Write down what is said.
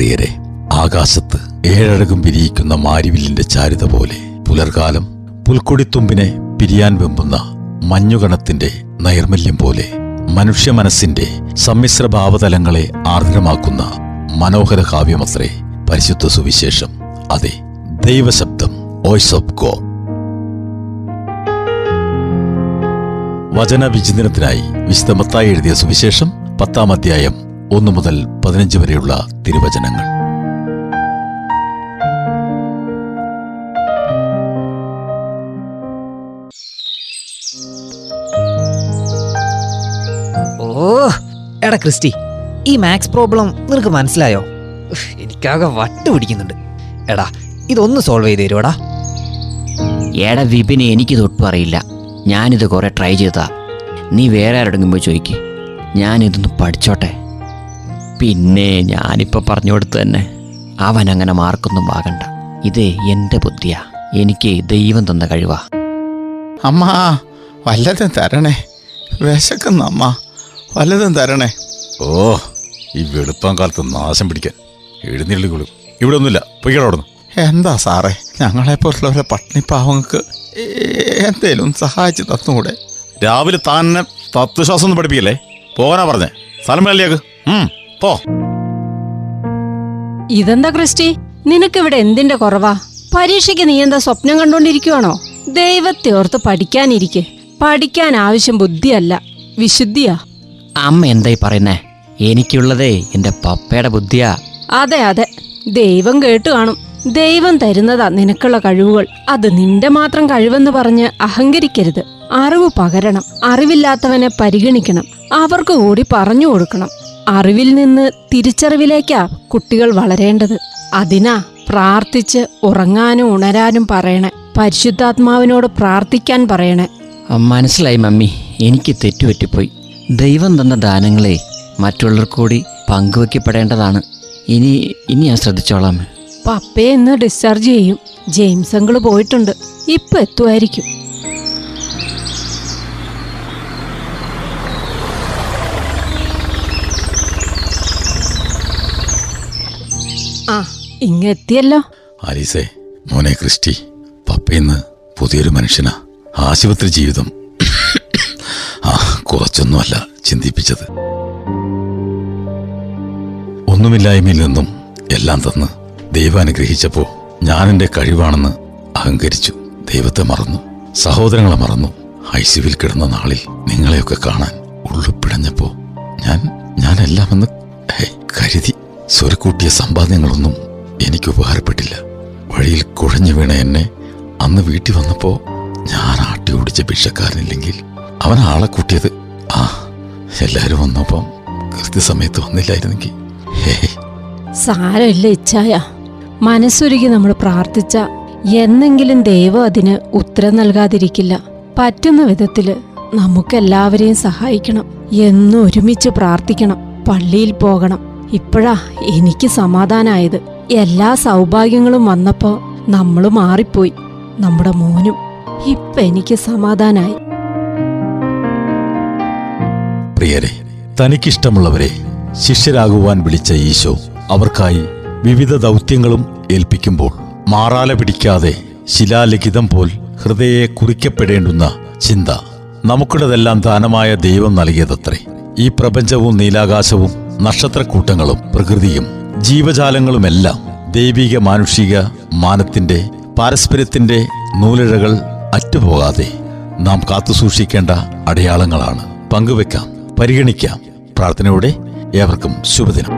പ്രിയരെ, ആകാശത്ത് ഏഴഴകും വിരിയിക്കുന്ന മാരിവില്ലിന്റെ ചാരുത പോലെ പുലർകാലം പുൽക്കൊടിത്തുമ്പിനെ പിരിയാൻ വെമ്പുന്ന മഞ്ഞുകണത്തിന്റെ നൈർമല്യം പോലെ മനുഷ്യ മനസ്സിന്റെ സമ്മിശ്ര ഭാവതലങ്ങളെ ആർദ്രമാക്കുന്ന മനോഹര കാവ്യമത്രേ പരിശുദ്ധ സുവിശേഷം. അതെ, ദൈവശബ്ദം, വോയിസ് ഓഫ് ഗോഡ്. വചന വിചിന്തനത്തിനായി വിശുദ്ധ മത്തായി എഴുതിയ സുവിശേഷം 10-ാം അധ്യായം 1 മുതൽ 15 വരെയുള്ള തിരുവചനങ്ങൾ. എടാ ക്രിസ്റ്റി, ഈ മാത്സ് പ്രോബ്ലം നിനക്ക് മനസ്സിലായോ? എനിക്കാകെ വട്ട് പിടിക്കുന്നുണ്ട്. എടാ, ഇതൊന്ന് സോൾവ് ചെയ്ത് തരുവാടാ. എടാ വിപിനെ, എനിക്കിത് ഒട്ടും അറിയില്ല. ഞാനിത് കുറെ ട്രൈ ചെയ്താ. നീ വേറെ ആരോടെങ്കിലും പോയി ചോദിക്ക്. ഞാനിതൊന്ന് പഠിച്ചോട്ടെ. പിന്നെ ഞാനിപ്പോൾ പറഞ്ഞു കൊടുത്തു തന്നെ. അവൻ അങ്ങനെ മാർക്കൊന്നും ആകണ്ട. ഇത് എൻ്റെ ബുദ്ധിയാ, എനിക്ക് ദൈവം തന്ന കഴിവാ. അമ്മ, വല്ലതും തരണേ, വിശക്കുന്ന അമ്മ, വല്ലതും തരണേ. ഓ, ഈ വെളുപ്പാൻ കാലത്ത് നാശം പിടിക്കാൻ എഴുന്നേൽക്കൊള്ളു. ഇവിടെ ഒന്നുമില്ല, പൊയ്ക്കടന്നു. എന്താ സാറേ, ഞങ്ങളെപ്പോലുള്ളവരെ പട്ടിണിപ്പാവങ്ങൾക്ക് എന്തേലും സഹായിച്ച് തന്നുകൂടെ? രാവിലെ തന്നെ തത്വശ്വാസം ഒന്നും പഠിപ്പിക്കല്ലേ. പോകാനാ പറഞ്ഞേ. സ്ഥലം മേളിലേക്ക് പോ. ഇതെന്താ ക്രിസ്റ്റി, നിനക്കിവിടെ എന്തിന്റെ കുറവാ? പരീക്ഷയ്ക്ക് നീ എന്താ സ്വപ്നം കണ്ടോണ്ടിരിക്കുവാണോ? ദൈവത്തെ ഓർത്ത് പഠിക്കാനിരിക്കെ. പഠിക്കാൻ ആവശ്യം ബുദ്ധിയല്ല, വിശുദ്ധിയാ. അമ്മ എന്തായി പറയുന്നേ? എനിക്കുള്ളതേ എൻ്റെ പപ്പയുടെ ബുദ്ധിയാ. അതെ അതെ, ദൈവം കേട്ടു കാണും. ദൈവം തരുന്നതാ നിനക്കുള്ള കഴിവുകൾ. അത് നിന്റെ മാത്രം കഴിവെന്ന് പറഞ്ഞ് അഹങ്കരിക്കരുത്. അറിവ് പകരണം, അറിവില്ലാത്തവനെ പരിഗണിക്കണം, അവർക്ക് കൂടി പറഞ്ഞു കൊടുക്കണം. അറിവിൽ നിന്ന് തിരിച്ചറിവിലേക്കാ കുട്ടികൾ വളരേണ്ടത്. അതിനാ പ്രാർത്ഥിച്ച് ഉറങ്ങാനും ഉണരാനും പറയണേ. പരിശുദ്ധാത്മാവിനോട് പ്രാർത്ഥിക്കാൻ പറയണേ. മനസ്സിലായി മമ്മി, എനിക്ക് തെറ്റുപറ്റിപ്പോയി. ദൈവം തന്ന ദാനങ്ങളെ മറ്റുള്ളവർക്ക് കൂടി പങ്കുവയ്ക്കപ്പെടേണ്ടതാണ്. ഇനി ഞാൻ ശ്രദ്ധിച്ചോളാം. പപ്പയെ ഇന്ന് ഡിസ്ചാർജ് ചെയ്യും. ജെയിംസ് അങ്കിള് പോയിട്ടുണ്ട്, ഇപ്പൊ എത്തുമായിരിക്കും. ആ, ഇങ്ങെത്തിയല്ലോ. ആലീസേ, മോനെ ക്രിസ്റ്റി, പപ്പയിന്ന് പുതിയൊരു മനുഷ്യനാ. ആശുപത്രി ജീവിതം കുറച്ചൊന്നുമല്ല ചിന്തിപ്പിച്ചത്. ഒന്നുമില്ലായ്മയിൽ നിന്നും എല്ലാം തന്ന് ദൈവം അനുഗ്രഹിച്ചപ്പോ ഞാൻ എൻ്റെ കഴിവാണെന്ന് അഹങ്കരിച്ചു. ദൈവത്തെ മറന്നു, സഹോദരങ്ങളെ മറന്നു. ഐസിയുവിൽ കിടന്ന നാളിൽ നിങ്ങളെയൊക്കെ കാണാൻ ഉള്ളുപിടഞ്ഞപ്പോ ഞാനെല്ലാമെന്ന് കരുതി. സ്വരുക്കൂട്ടിയ സമ്പാദ്യങ്ങളൊന്നും എനിക്ക് ഉപകാരപ്പെട്ടില്ല. വഴിയിൽ കുഴഞ്ഞു വീണ എന്നെ അന്ന് വീട്ടിൽ വന്നപ്പോ ഞാൻ ആട്ടി ഓടിച്ച ഭിക്ഷക്കാരനില്ലെങ്കിൽ അവൻ ആളെ കൂട്ടിയത്. എല്ലാരും വന്നപ്പം കൃത്യസമയത്ത് വന്നില്ലായിരുന്നെങ്കിൽ. സാരമില്ല ഇച്ഛായ, മനസ്സൊരുക്കി നമ്മൾ പ്രാർത്ഥിച്ച എന്നെങ്കിലും ദൈവം അതിന് ഉത്തരം നൽകാതിരിക്കില്ല. പറ്റുന്ന വിധത്തില് നമുക്കെല്ലാവരെയും സഹായിക്കണം. എന്നും ഒരുമിച്ച് പ്രാർത്ഥിക്കണം, പള്ളിയിൽ പോകണം. ഇപ്പോഴാ എനിക്ക് സമാധാനായത്. എല്ലാ സൗഭാഗ്യങ്ങളും വന്നപ്പോ നമ്മള് മാറിപ്പോയി, നമ്മുടെ മോനും. ഇപ്പൊ എനിക്ക് സമാധാനായി. പ്രിയരെ, തനിക്കിഷ്ടമുള്ളവരെ ശിഷ്യരാകുവാൻ വിളിച്ച ഈശോ അവർക്കായി വിവിധ ദൗത്യങ്ങളും ഏൽപ്പിക്കുമ്പോൾ മാറാല പിടിക്കാതെ ശിലാലിഖിതം പോൽ ഹൃദയെ കുറിക്കപ്പെടേണ്ടുന്ന ചിന്ത നമുക്കുള്ളതെല്ലാം ദാനമായ ദൈവം നൽകിയതത്രേ. ഈ പ്രപഞ്ചവും നീലാകാശവും നക്ഷത്രക്കൂട്ടങ്ങളും പ്രകൃതിയും ജീവജാലങ്ങളുമെല്ലാം ദൈവിക മാനുഷിക മാനത്തിന്റെ പാരസ്പര്യത്തിന്റെ നൂലിഴകൾ അറ്റുപോകാതെ നാം കാത്തുസൂക്ഷിക്കേണ്ട അടയാളങ്ങളാണ്. പങ്കുവെക്കാം, പരിഗണിക്കാം. പ്രാർത്ഥനയോടെ ഏവർക്കും ശുഭദിനം.